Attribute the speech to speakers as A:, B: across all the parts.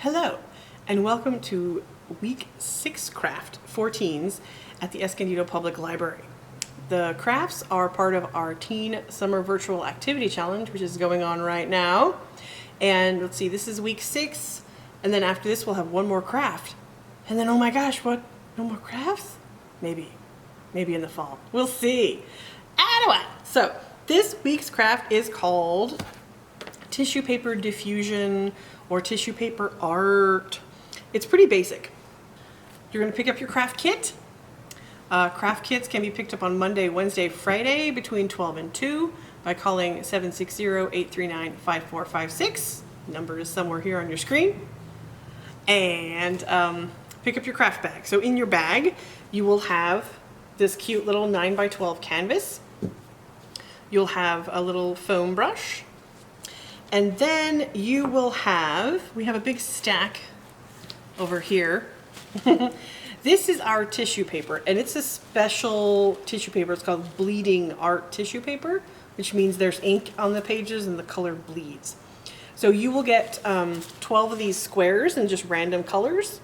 A: Hello, and welcome to week 6 craft for teens at the Escondido Public Library. The crafts are part of our Teen Summer Virtual Activity Challenge, which is going on right now. And let's see, this is week 6, and then after this we'll have one more craft. And then, oh my gosh, what? No more crafts? Maybe in the fall. We'll see. Anyway, so this week's craft is called tissue paper diffusion or tissue paper art. It's pretty basic. You're going to pick up your craft kit. Craft kits can be picked up on Monday, Wednesday, Friday between 12 and 2 by calling 760-839-5456. Number is somewhere here on your screen. And pick up your craft bag. So in your bag, you will have this cute little 9x12 canvas. You'll have a little foam brush. And then you will have, we have a big stack over here. This is our tissue paper, and it's a special tissue paper. It's called bleeding art tissue paper, which means there's ink on the pages and the color bleeds. So you will get 12 of these squares in just random colors,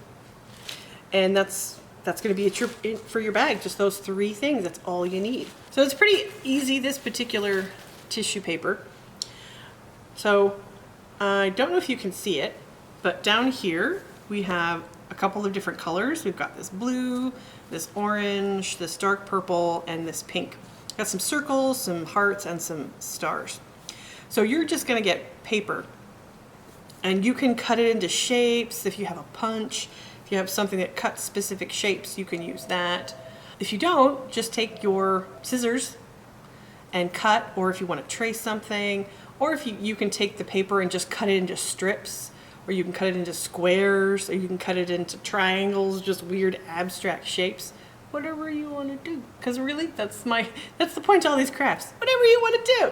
A: and that's going to be for your bag, just those 3 things. That's all you need. So it's pretty easy, this particular tissue paper. So I don't know if you can see it, but down here we have a couple of different colors. We've got this blue, this orange, this dark purple, and this pink. Got some circles, some hearts, and some stars. So you're just gonna get paper, and you can cut it into shapes. If you have a punch, if you have something that cuts specific shapes, you can use that. If you don't, just take your scissors and cut, or if you want to trace something, or if you can take the paper and just cut it into strips, or you can cut it into squares, or you can cut it into triangles, just weird abstract shapes. Whatever you want to do. Because really, that's the point of all these crafts. Whatever you want to do.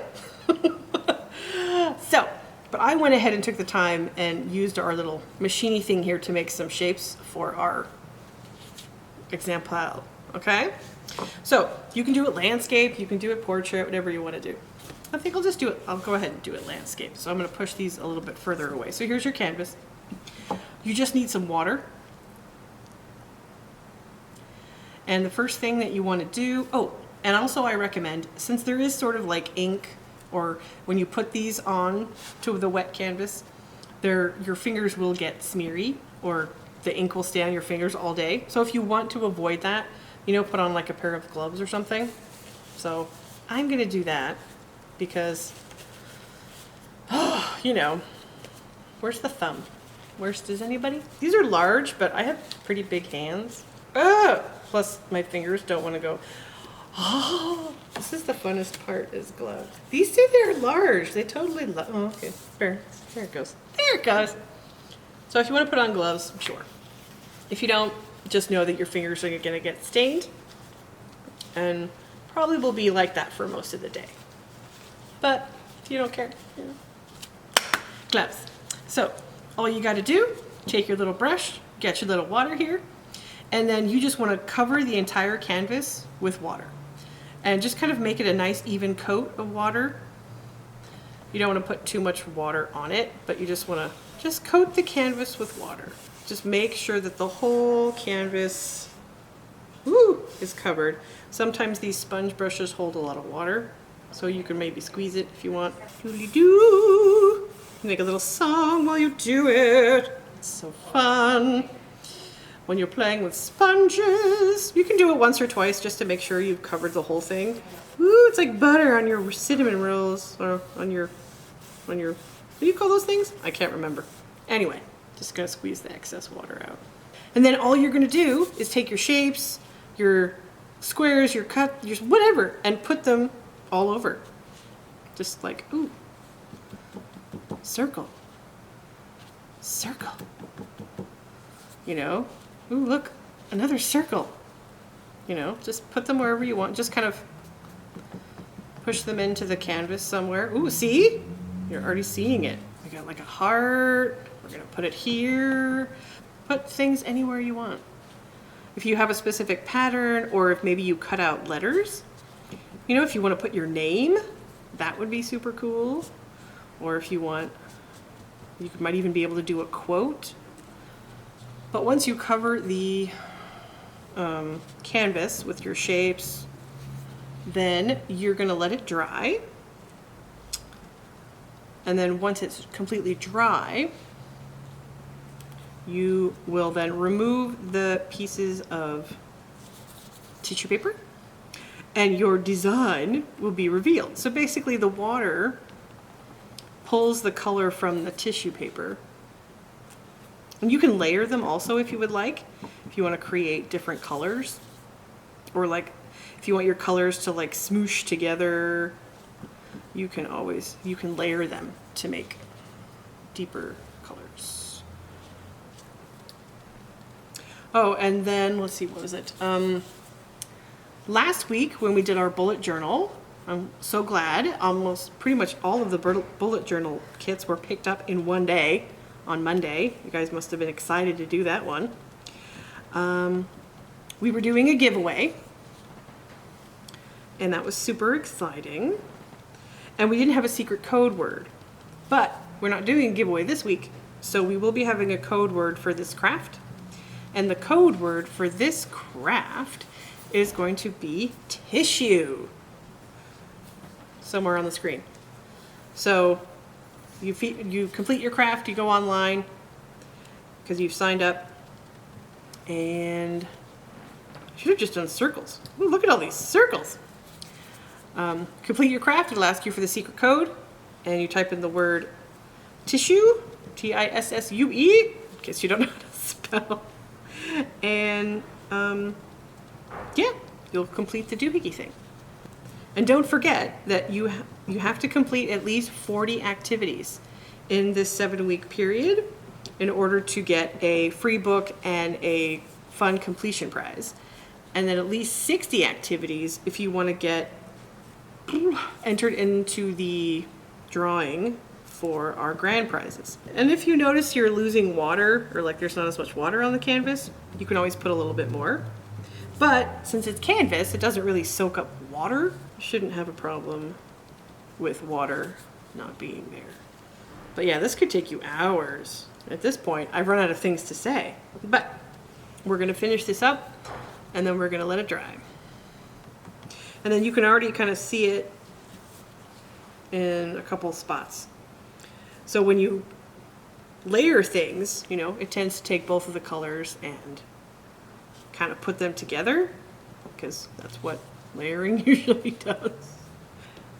A: But I went ahead and took the time and used our little machine-y thing here to make some shapes for our example, okay? So you can do it landscape, you can do it portrait, whatever you want to do. I think I'll just do it. I'll go ahead and do it landscape. So I'm going to push these a little bit further away. So here's your canvas. You just need some water. And the first thing that you want to do, and also I recommend, since there is sort of like ink, or when you put these on to the wet canvas, your fingers will get smeary, or the ink will stay on your fingers all day. So if you want to avoid that, put on like a pair of gloves or something. So I'm going to do that. Because, where's the thumb? Does anybody? These are large, but I have pretty big hands. Plus my fingers don't want to go. This is the funnest part, is gloves. These two, they're large. They totally okay. There it goes. There it goes. So if you want to put on gloves, sure. If you don't, just know that your fingers are going to get stained. And probably will be like that for most of the day. But if you don't care, gloves. So all you got to do, take your little brush, get your little water here, and then you just want to cover the entire canvas with water. And just kind of make it a nice even coat of water. You don't want to put too much water on it, but you just want to just coat the canvas with water. Just make sure that the whole canvas is covered. Sometimes these sponge brushes hold a lot of water. So you can maybe squeeze it if you want. Doodly-doo! Make a little song while you do it. It's so fun. When you're playing with sponges, you can do it once or twice just to make sure you've covered the whole thing. Ooh, it's like butter on your cinnamon rolls, or on your, what do you call those things? I can't remember. Anyway, just gonna squeeze the excess water out. And then all you're gonna do is take your shapes, your squares, your whatever, and put them all over. Just like, ooh, circle, ooh, look, another circle, just put them wherever you want. Just kind of push them into the canvas somewhere. Ooh, see, you're already seeing it. We got like a heart. We're gonna put it here. Put things anywhere you want. If you have a specific pattern, or if maybe you cut out letters, if you want to put your name, that would be super cool. Or if you want, you might even be able to do a quote. But once you cover the canvas with your shapes, then you're going to let it dry. And then once it's completely dry, you will then remove the pieces of tissue paper and your design will be revealed. So basically the water pulls the color from the tissue paper. And you can layer them also if you would like, if you want to create different colors, or like if you want your colors to like smoosh together, you can layer them to make deeper colors. Oh, and then let's see, what was it? Last week when we did our bullet journal, I'm so glad almost pretty much all of the bullet journal kits were picked up in one day on Monday. You guys must have been excited to do that one. We were doing a giveaway, and that was super exciting. And we didn't have a secret code word, but we're not doing a giveaway this week, so we will be having a code word for this craft. And the code word for this craft is going to be tissue. Somewhere on the screen. So you complete your craft, you go online because you've signed up, and I should have just done circles. Ooh, look at all these circles. Complete your craft, it'll ask you for the secret code, and you type in the word tissue, Tissue, in case you don't know how to spell, and yeah, you'll complete the doohickey thing. And don't forget that you have to complete at least 40 activities in this 7-week period in order to get a free book and a fun completion prize. And then at least 60 activities if you want to get entered into the drawing for our grand prizes. And if you notice you're losing water, or like there's not as much water on the canvas, you can always put a little bit more. But since it's canvas, it doesn't really soak up water. You shouldn't have a problem with water not being there. But yeah, this could take you hours. At this point, I've run out of things to say. But we're gonna finish this up, and then we're gonna let it dry. And then you can already kind of see it in a couple spots. So when you layer things, you know, it tends to take both of the colors and kind of put them together, because that's what layering usually does.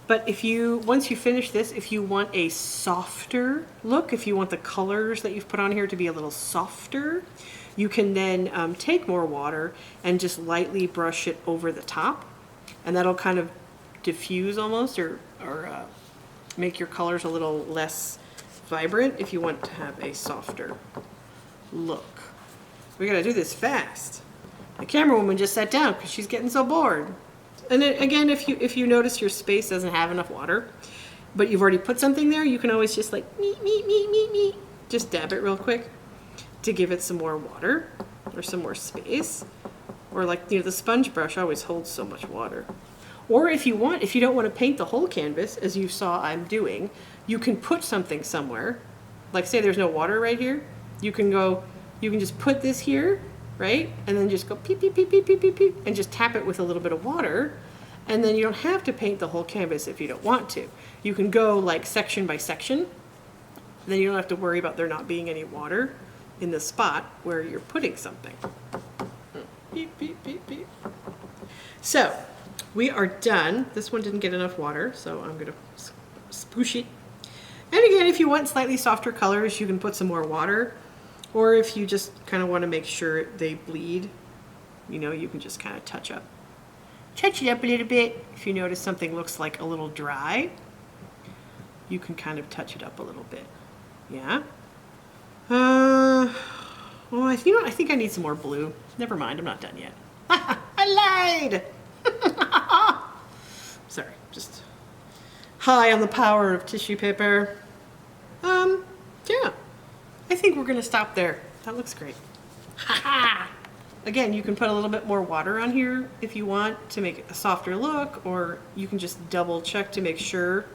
A: But once you finish this, if you want a softer look, if you want the colors that you've put on here to be a little softer, you can then take more water and just lightly brush it over the top, and that'll kind of diffuse almost, or make your colors a little less vibrant if you want to have a softer look. We gotta do this fast. The camera woman just sat down because she's getting so bored. And then, again, if you notice your space doesn't have enough water, but you've already put something there, you can always just like just dab it real quick to give it some more water or some more space. Or like, you know, the sponge brush always holds so much water. Or if you don't want to paint the whole canvas, as you saw I'm doing, you can put something somewhere. Like say there's no water right here, you can just put this here, right? And then just go peep, peep, peep, peep, peep, peep, peep, and just tap it with a little bit of water. And then you don't have to paint the whole canvas if you don't want to. You can go like section by section. Then you don't have to worry about there not being any water in the spot where you're putting something. Beep, beep, beep, beep. So we are done. This one didn't get enough water, so I'm gonna spoosh it. And again, if you want slightly softer colors, you can put some more water. Or if you just kind of want to make sure they bleed, you know, you can just kind of touch it up a little bit. If you notice something looks like a little dry, you can kind of touch it up a little bit. Yeah. Well, I think I need some more blue. Never mind, I'm not done yet. I lied! Sorry, just high on the power of tissue paper. Yeah. I think we're gonna stop there. That looks great. Again, you can put a little bit more water on here if you want to make it a softer look, or you can just double check to make sure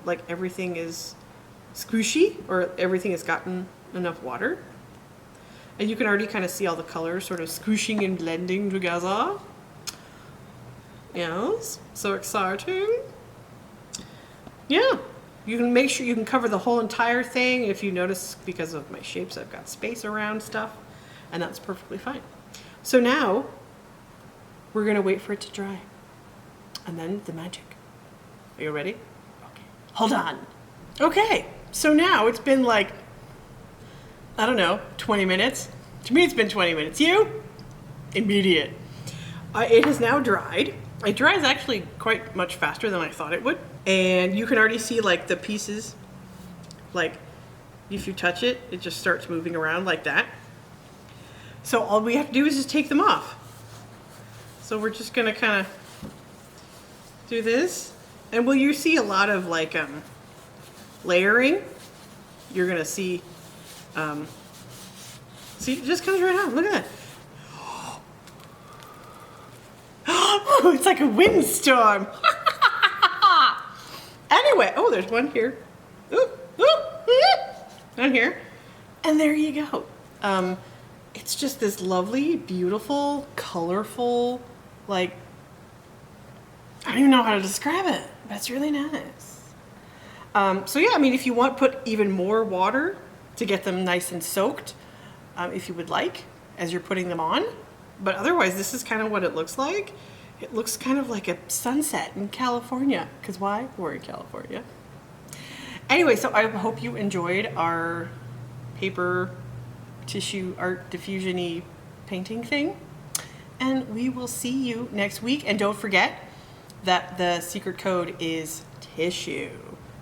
A: like everything is squishy or everything has gotten enough water. And you can already kind of see all the colors sort of squishing and blending together. Yes, so exciting. Yeah, you can make sure you can cover the whole entire thing. If you notice, because of my shapes, I've got space around stuff, and that's perfectly fine. So now we're gonna wait for it to dry, and then the magic. Are you ready? Okay, hold on. Okay, so now it's been like, I don't know, 20 minutes. To me, it's been 20 minutes. You? Immediate. It has now dried. It dries actually quite much faster than I thought it would. And you can already see like the pieces, like if you touch it, it just starts moving around like that. So all we have to do is just take them off. So we're just gonna kind of do this. And will you see a lot of like layering? You're gonna see, see, it just comes right out. Look at that. Oh, it's like a windstorm. Anyway, oh, there's one here. Ooh, ooh, ooh. Down here. And there you go. It's just this lovely, beautiful, colorful, like, I don't even know how to describe it, but it's really nice. So yeah, I mean, if you want, put even more water to get them nice and soaked, if you would like, as you're putting them on. But otherwise, this is kind of what it looks like. It looks kind of like a sunset in California, because why? We're in California. Anyway, so I hope you enjoyed our paper tissue art diffusion-y painting thing. And we will see you next week. And don't forget that the secret code is tissue.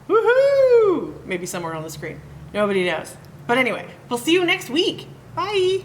A: Woohoo! Maybe somewhere on the screen. Nobody knows. But anyway, we'll see you next week. Bye!